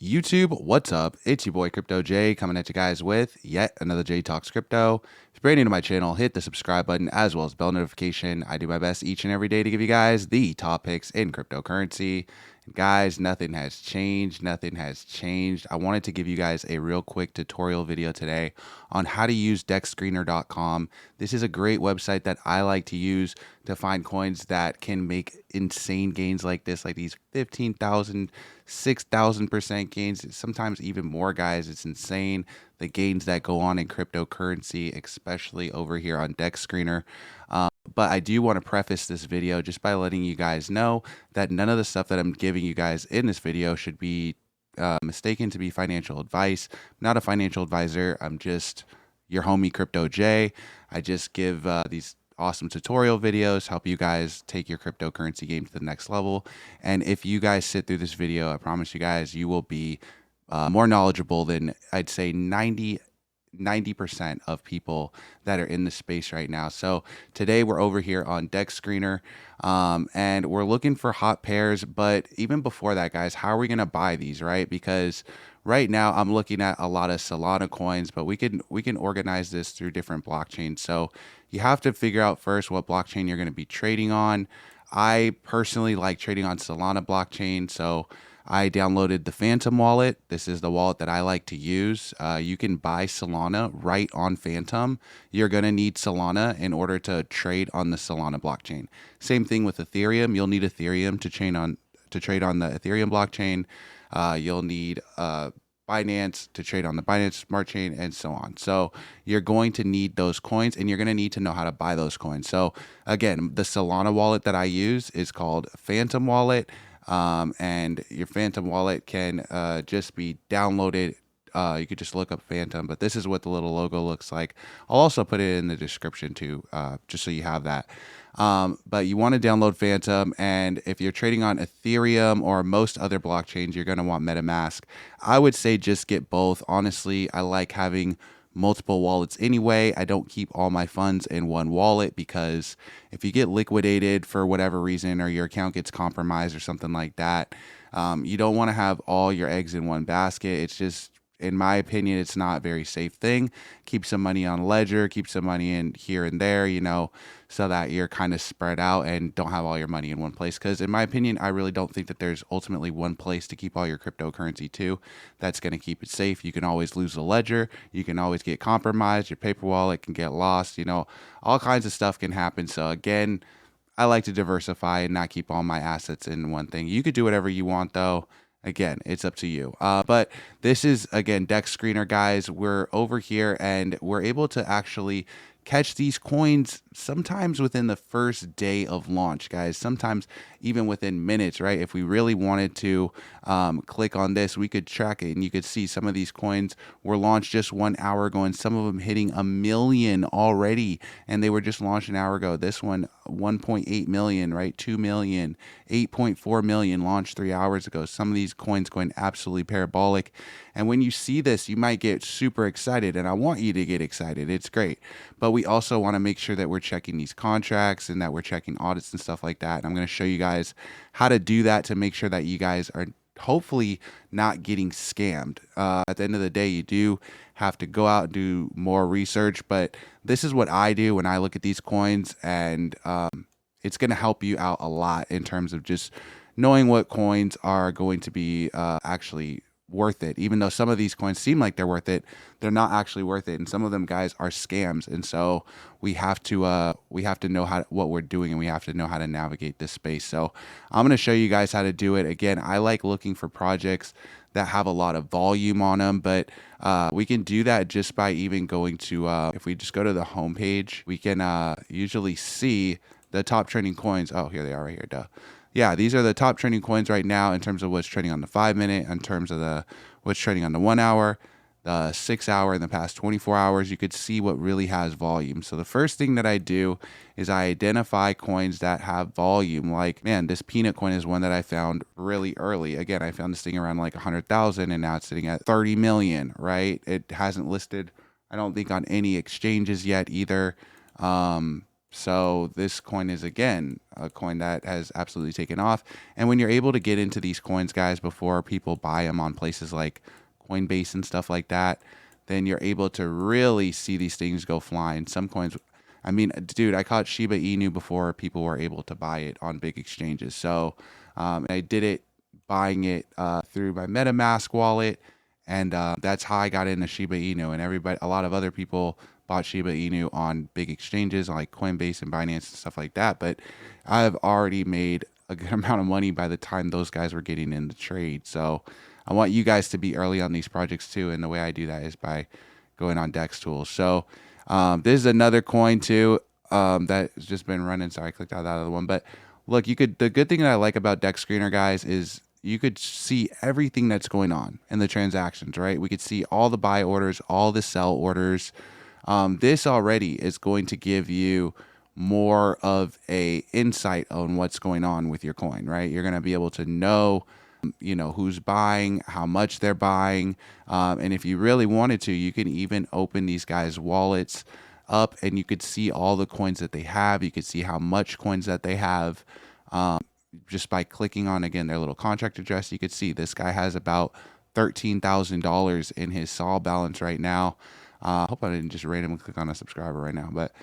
YouTube, what's up? It's your boy Crypto J coming at you guys with yet another J Talks Crypto. If you're brand new to my channel, hit the subscribe button as well as bell notification. I do my best each and every day to give you guys the top picks in cryptocurrency. And guys, nothing has changed. Nothing has changed. I wanted to give you guys a real quick tutorial video today on how to use Dexscreener.com. This is a great website that I like to use to find coins that can make insane gains like this, like these 15,000, 6,000% gains, sometimes even more, guys. It's insane the gains that go on in cryptocurrency, especially over here on Dexscreener. But I do want to preface this video just by letting you guys know that none of the stuff that I'm giving you guys in this video should be mistaken to be financial advice. I'm not a financial advisor. I'm just your homie Crypto J. I just give these awesome tutorial videos, help you guys take your cryptocurrency game to the next level. And if you guys sit through this video, I promise you guys, you will be more knowledgeable than I'd say 90% of people that are in the space right now. So today we're over here on Dexscreener and we're looking for hot pairs. But even before that, guys, how are we going to buy these, right? Because right now I'm looking at a lot of Solana coins, but we can organize this through different blockchains. So you have to figure out first what blockchain you're going to be trading on. I personally like trading on Solana blockchain, so I downloaded the Phantom wallet. This is the wallet that I like to use. You can buy Solana right on Phantom. You're going to need Solana in order to trade on the Solana blockchain. Same thing with Ethereum. You'll need Ethereum to trade on the Ethereum blockchain. You'll need Binance to trade on the Binance Smart Chain, and so on. So you're going to need those coins, and you're going to need to know how to buy those coins. So again, the Solana wallet that I use is called Phantom Wallet, and your Phantom Wallet can just be downloaded. You could just look up Phantom, but this is what the little logo looks like. I'll also put it in the description too, just so you have that. But you want to download Phantom, and if you're trading on Ethereum or most other blockchains, you're going to want MetaMask. I would say just get both. Honestly, I like having multiple wallets anyway. I don't keep all my funds in one wallet because if you get liquidated for whatever reason or your account gets compromised or something like that, you don't want to have all your eggs in one basket. It's just, in my opinion, it's not a very safe thing. Keep some money on Ledger, keep some money in here and there, you know, so that you're kind of spread out and don't have all your money in one place. Because in my opinion, I really don't think that there's ultimately one place to keep all your cryptocurrency to that's going to keep it safe. You can always lose the Ledger. You can always get compromised. Your paper wallet can get lost. You know, all kinds of stuff can happen. So again, I like to diversify and not keep all my assets in one thing. You could do whatever you want though. Again, it's up to you. But this is, again, Dexscreener, guys. We're over here and we're able to actually catch these coins sometimes within the first day of launch, guys. Sometimes even within minutes, right? If we really wanted to click on this, we could track it and you could see some of these coins were launched just 1 hour ago and some of them hitting 1 million already, and they were just launched an hour ago. This one, 1.8 million, right? 2 million, 8.4 million launched 3 hours ago. Some of these coins going absolutely parabolic. And when you see this, you might get super excited, and I want you to get excited. It's great. But we also want to make sure that we're checking these contracts and that we're checking audits and stuff like that. And I'm going to show you guys how to do that to make sure that you guys are hopefully not getting scammed. At the end of the day, you do have to go out and do more research, but this is what I do when I look at these coins, and it's going to help you out a lot in terms of just knowing what coins are going to be actually worth it. Even though some of these coins seem like they're worth it, they're not actually worth it, and some of them, guys, are scams. And so we have to know what we're doing, and we have to know how to navigate this space. So I'm going to show you guys how to do it. Again, I like looking for projects that have a lot of volume on them, but we can do that just by even going to if we just go to the home page, we can usually see the top trending coins. Oh, here they are right here. Duh. Yeah, these are the top trending coins right now in terms of what's trending on the 5 minute, in terms of what's trending on the 1 hour, the 6 hour, in the past 24 hours. You could see what really has volume. So the first thing that I do is I identify coins that have volume. Like, man, this peanut coin is one that I found really early. Again, I found this thing around like 100,000, and now it's sitting at 30 million, right? It hasn't listed, I don't think, on any exchanges yet either. So this coin is, again, a coin that has absolutely taken off. And when you're able to get into these coins, guys, before people buy them on places like Coinbase and stuff like that, then you're able to really see these things go flying. Some coins, I mean, dude, I caught Shiba Inu before people were able to buy it on big exchanges. So I did it buying it through my MetaMask wallet. And that's how I got into Shiba Inu. And everybody, a lot of other people bought Shiba Inu on big exchanges like Coinbase and Binance and stuff like that. But I've already made a good amount of money by the time those guys were getting in the trade. So I want you guys to be early on these projects too. And the way I do that is by going on Dex tools. So this is another coin too that's just been running. Sorry, I clicked out that other one. But look, the good thing that I like about Dexscreener, guys, is you could see everything that's going on in the transactions, right? We could see all the buy orders, all the sell orders. This already is going to give you more of a insight on what's going on with your coin, right? You're going to be able to know, who's buying, how much they're buying. And if you really wanted to, you can even open these guys' wallets up and you could see all the coins that they have. You could see how much coins that they have. Just by clicking on, again, their little contract address, you could see this guy has about $13,000 in his SOL balance right now. I hope I didn't just randomly click on a subscriber right now, but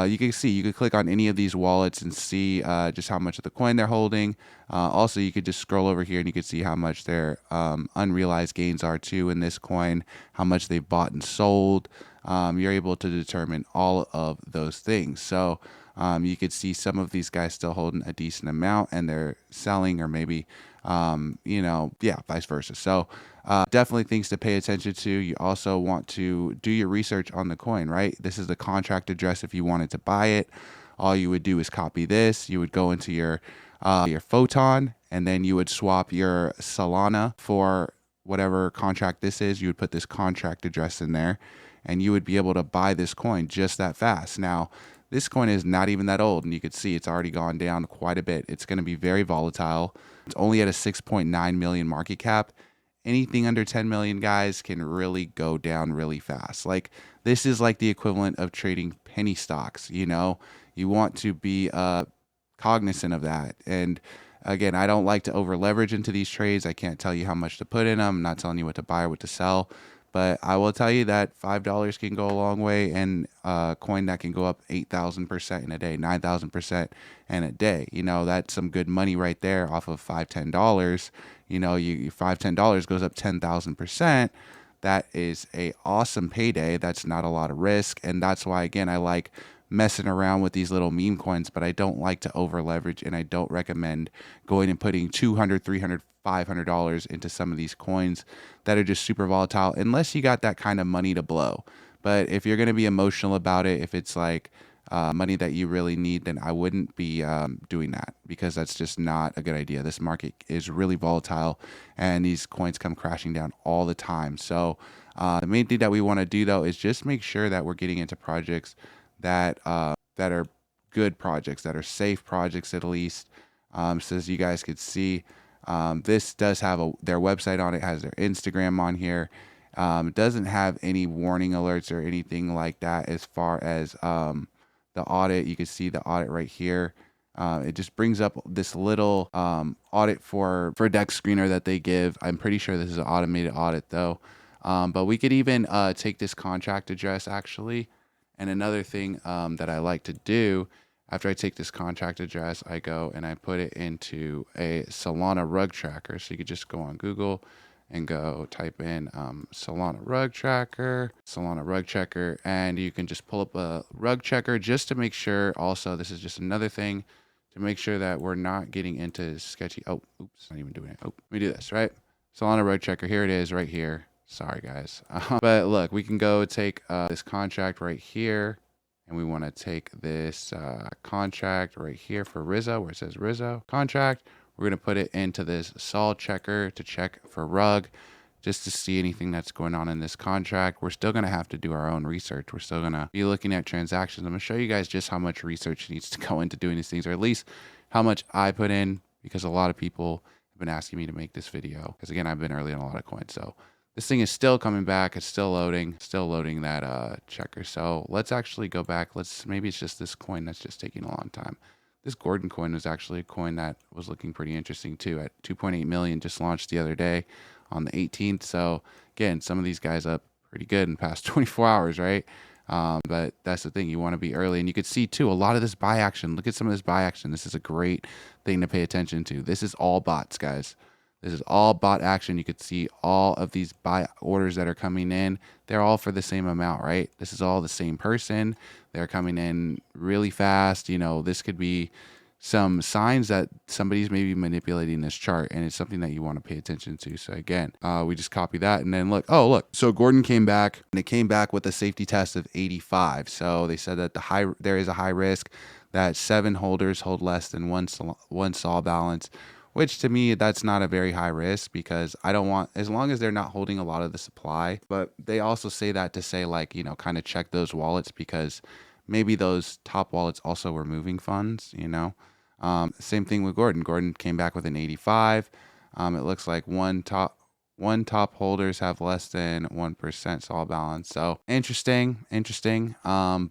you can see, you could click on any of these wallets and see just how much of the coin they're holding. Also, you could just scroll over here and you could see how much their unrealized gains are too in this coin, how much they've bought and sold. You're able to determine all of those things. So you could see some of these guys still holding a decent amount and they're selling, or maybe, vice versa. So definitely things to pay attention to. You also want to do your research on the coin, right? This is the contract address if you wanted to buy it. All you would do is copy this. You would go into your Photon, and then you would swap your Solana for whatever contract this is. You would put this contract address in there, and you would be able to buy this coin just that fast. Now, this coin is not even that old, and you could see it's already gone down quite a bit. It's going to be very volatile. It's only at a 6.9 million market cap. Anything under 10 million, guys, can really go down really fast. Like, this is like the equivalent of trading penny stocks. You want to be cognizant of that. And again, I don't like to over leverage into these trades. I can't tell you how much to put in them. I'm not telling you what to buy or what to sell. But I will tell you that $5 can go a long way, and a coin that can go up 8,000% in a day, 9,000% in a day. That's some good money right there off of $5, $10. $5, $10 goes up 10,000%. That is a awesome payday. That's not a lot of risk. And that's why, again, I like messing around with these little meme coins, but I don't like to over leverage, and I don't recommend going and putting $200, $300, $500 into some of these coins that are just super volatile, unless you got that kind of money to blow. But if you're going to be emotional about it, if it's like money that you really need, then I wouldn't be doing that, because that's just not a good idea. This market is really volatile, and these coins come crashing down all the time. So the main thing that we want to do, though, is just make sure that we're getting into projects that are good projects, that are safe projects at least. So as you guys could see, this does have their website on it, has their Instagram on here. It doesn't have any warning alerts or anything like that as far as the audit. You can see the audit right here. It just brings up this little audit for Dexscreener that they give. I'm pretty sure this is an automated audit though. But we could even take this contract address actually. And another thing that I like to do, after I take this contract address, I go and I put it into a Solana rug tracker. So you could just go on Google and go type in Solana rug tracker, and you can just pull up a rug checker just to make sure. Also, this is just another thing to make sure that we're not getting into sketchy. Oh, oops, not even doing it. Oh, let me do this, right? Solana rug checker, here it is right here. Sorry, guys. But look, we can go take this contract right here, and we want to take this contract right here for Rizzo, where it says Rizzo contract. We're going to put it into this Sol checker to check for rug, just to see anything that's going on in this contract. We're still going to have to do our own research. We're still going to be looking at transactions. I'm going to show you guys just how much research needs to go into doing these things, or at least how much I put in, because a lot of people have been asking me to make this video. Because again, I've been early on a lot of coins. So This thing is still coming back. It's still loading that checker. So let's actually go back. Maybe it's just this coin that's just taking a long time. This Gordon coin was actually a coin that was looking pretty interesting too. At 2.8 million, just launched the other day on the 18th. So again, some of these guys up pretty good in the past 24 hours, right? But that's the thing, you want to be early. And you could see too a lot of this buy action. Look at some of this buy action. This is a great thing to pay attention to. This is all bots, guys. This is all bot action. You could see all of these buy orders that are coming in. They're all for the same amount, right? This is all the same person. They're coming in really fast. You know, this could be some signs that somebody's maybe manipulating this chart, and it's something that you want to pay attention to. So again, we just copy that, and then look. Oh, look. So Gordon came back, and it came back with a safety test of 85. So they said that there is a high risk that 7 holders hold less than one sol balance, which to me, that's not a very high risk, because I don't want, as long as they're not holding a lot of the supply. But they also say that to say, like, you know, kind of check those wallets, because maybe those top wallets also were moving funds, you know. Same thing with Gordon. Gordon came back with an 85. It looks like one top holders have less than 1% sol balance. So interesting.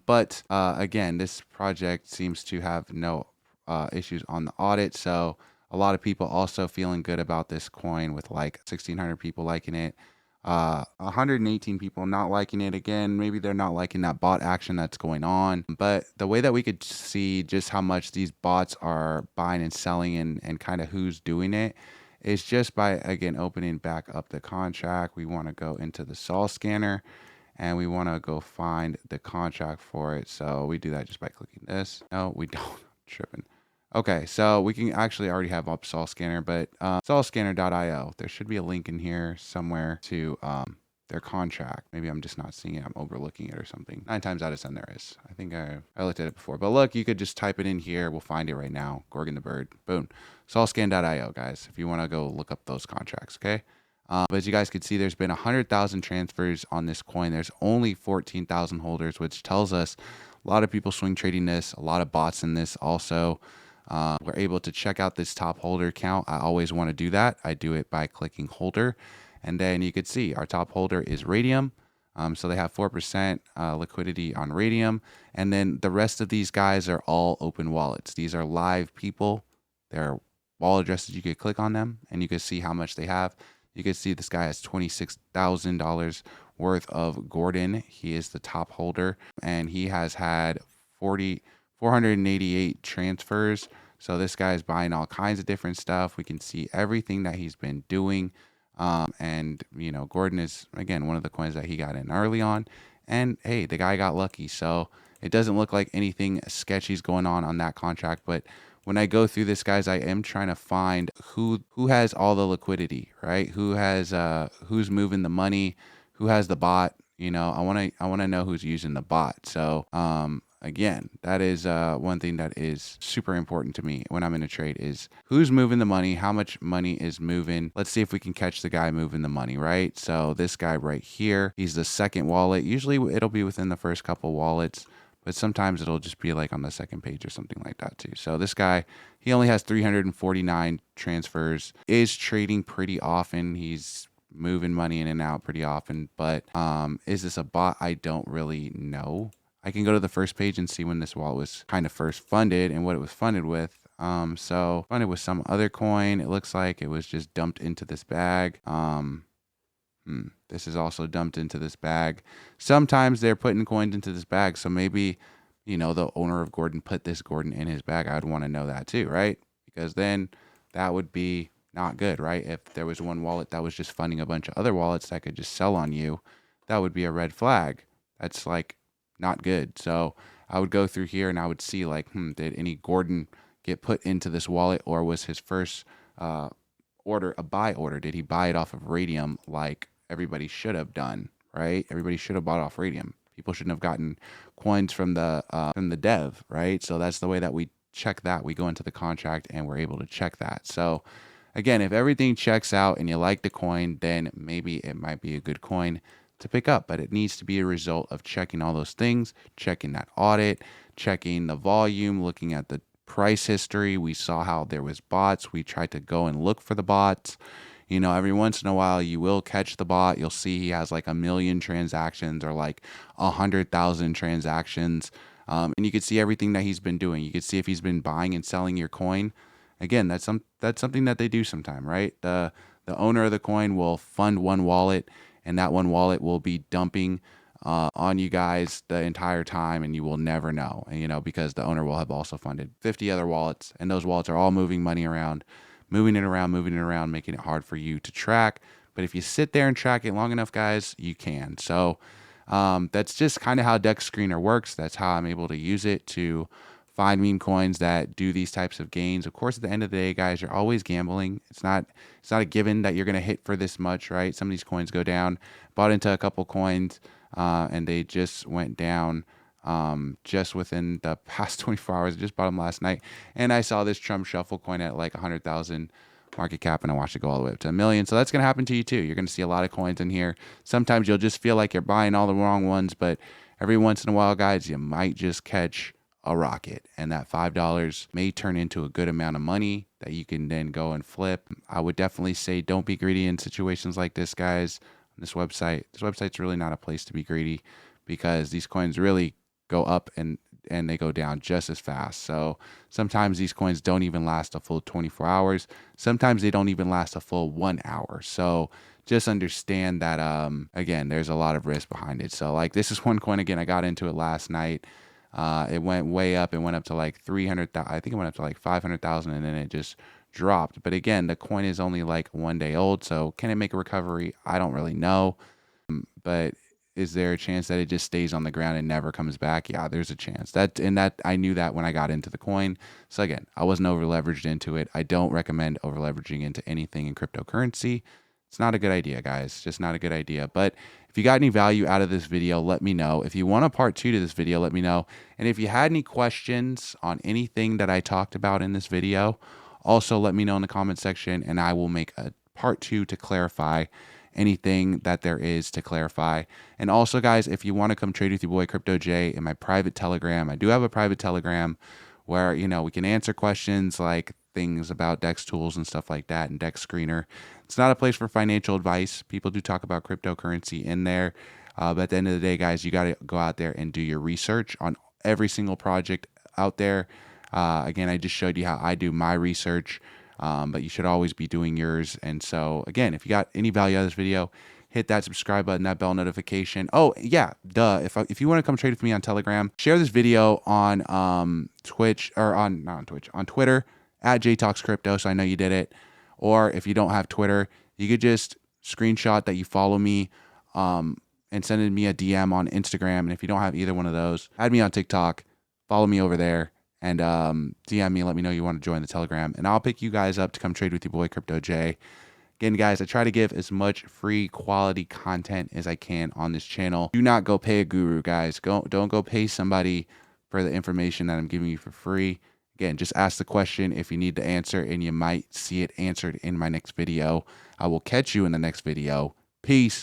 But again, this project seems to have no issues on the audit. So a lot of people also feeling good about this coin, with like 1,600 people liking it. 118 people not liking it. Again, maybe they're not liking that bot action that's going on. But the way that we could see just how much these bots are buying and selling, and kind of who's doing it, is just by, again, opening back up the contract. We want to go into the sol scanner, and we want to go find the contract for it. So we do that just by clicking this. No, we don't. I'm tripping. Okay, so we can actually already have up sol scanner, but solscanner.io, there should be a link in here somewhere to their contract. Maybe I'm just not seeing it. I'm overlooking it or something. 9 times out of 10 there is. I think I looked at it before. But look, you could just type it in here. We'll find it right now. Gorgon the bird. Boom. Solscan.io, guys, if you want to go look up those contracts, okay? But as you guys can see, there's been 100,000 transfers on this coin. There's only 14,000 holders, which tells us a lot of people swing trading this, a lot of bots in this also. We're able to check out this top holder count. I always want to do that. I do it by clicking holder, and then you could see our top holder is Radium. So they have 4% liquidity on Radium, and then the rest of these guys are all open wallets. These are live people. They're wallet addresses. You could click on them, and you could see how much they have. You can see this guy has $26,000 worth of Gordon. He is the top holder, and he has had 488 transfers. So this guy is buying all kinds of different stuff. We can see everything that he's been doing. And, you know, Gordon is, again, one of the coins that he got in early on. And, hey, the guy got lucky. So it doesn't look like anything sketchy is going on that contract. But when I go through this, guys, I am trying to find who has all the liquidity, right? Who's moving the money, who has the bot. You know, I want to know who's using the bot. So, again, that is one thing that is super important to me when I'm in a trade, is who's moving the money, how much money is moving. Let's see if we can catch the guy moving the money, right? So this guy right here, he's the second wallet. Usually it'll be within the first couple wallets, but sometimes it'll just be like on the second page or something like that too. So this guy, he only has 349 transfers, is trading pretty often. He's moving money in and out pretty often, but is this a bot? I don't really know. I can go to the first page and see when this wallet was kind of first funded and what it was funded with. So funded with some other coin. It looks like it was just dumped into this bag. This is also dumped into this bag. Sometimes they're putting coins into this bag. So maybe, you know, the owner of Gordon put this Gordon in his bag. I'd want to know that too, right? Because then that would be not good, right? If there was one wallet that was just funding a bunch of other wallets that could just sell on you, that would be a red flag. That's like not good. So I would go through here and I would see like, did any Gordon get put into this wallet, or was his first order a buy order? Did he buy it off of Radium like everybody should have done, right? Everybody should have bought off Radium. People shouldn't have gotten coins from the dev, right? So that's the way that we check that. We go into the contract and we're able to check that. So again, if everything checks out and you like the coin, then maybe it might be a good coin to pick up, but it needs to be a result of checking all those things, checking that audit, checking the volume, looking at the price history. We saw how there was bots. We tried to go and look for the bots. You know, every once in a while you will catch the bot. You'll see he has like 1,000,000 transactions or like 100,000 transactions. And you can see everything that he's been doing. You can see if he's been buying and selling your coin. Again, that's something that they do sometime, right? The owner of the coin will fund one wallet, and that one wallet will be dumping on you guys the entire time, and you will never know. And, you know, because the owner will have also funded 50 other wallets, and those wallets are all moving money around, moving it around, making it hard for you to track. But if you sit there and track it long enough, guys, you can. So that's just kind of how Dexscreener works. That's how I'm able to use it to find meme coins that do these types of gains. Of course, at the end of the day, guys, you're always gambling. It's not a given that you're going to hit for this much, right? Some of these coins go down. Bought into a couple coins, and they just went down just within the past 24 hours. I just bought them last night, and I saw this Trump Shuffle coin at like 100,000 market cap, and I watched it go all the way up to 1,000,000. So that's going to happen to you too. You're going to see a lot of coins in here. Sometimes you'll just feel like you're buying all the wrong ones, but every once in a while, guys, you might just catch a rocket, and that $5 may turn into a good amount of money that you can then go and flip. I would definitely say don't be greedy in situations like this, guys. This website's really not a place to be greedy, because these coins really go up and they go down just as fast. So sometimes these coins don't even last a full 24 hours. Sometimes they don't even last a full 1 hour. So just understand that, again, there's a lot of risk behind it. So like this is one coin, again, I got into it last night. It went way up. It went up to like 300,000. I think it went up to like 500,000, and then it just dropped. But again, the coin is only like 1 day old. So can it make a recovery? I don't really know. But is there a chance that it just stays on the ground and never comes back? Yeah, there's a chance. That I knew that when I got into the coin. So again, I wasn't over leveraged into it. I don't recommend over leveraging into anything in cryptocurrency. It's not a good idea, guys. Just not a good idea. But if you got any value out of this video, let me know. If you want a part 2 to this video, let me know. And if you had any questions on anything that I talked about in this video, also let me know in the comment section, and I will make a part 2 to clarify anything that there is to clarify. And also, guys, if you want to come trade with your boy Crypto J in my private Telegram, I do have a private Telegram where, you know, we can answer questions like things about Dex tools and stuff like that, and Dexscreener. It's not a place for financial advice. People do talk about cryptocurrency in there. But at the end of the day, guys, you got to go out there and do your research on every single project out there. Again, I just showed you how I do my research, but you should always be doing yours. And so, again, if you got any value out of this video, hit that subscribe button, that bell notification. Oh, yeah, duh. If you want to come trade with me on Telegram, share this video on Twitch, or not on Twitch, on Twitter, at JTalksCrypto, so I know you did it. Or if you don't have Twitter, you could just screenshot that you follow me and send me a DM on Instagram. And if you don't have either one of those, add me on TikTok, follow me over there, and DM me, let me know you want to join the Telegram. And I'll pick you guys up to come trade with your boy Crypto J. Again, guys, I try to give as much free quality content as I can on this channel. Do not go pay a guru, guys. Don't go pay somebody for the information that I'm giving you for free. Again, just ask the question if you need the answer, and you might see it answered in my next video. I will catch you in the next video. Peace.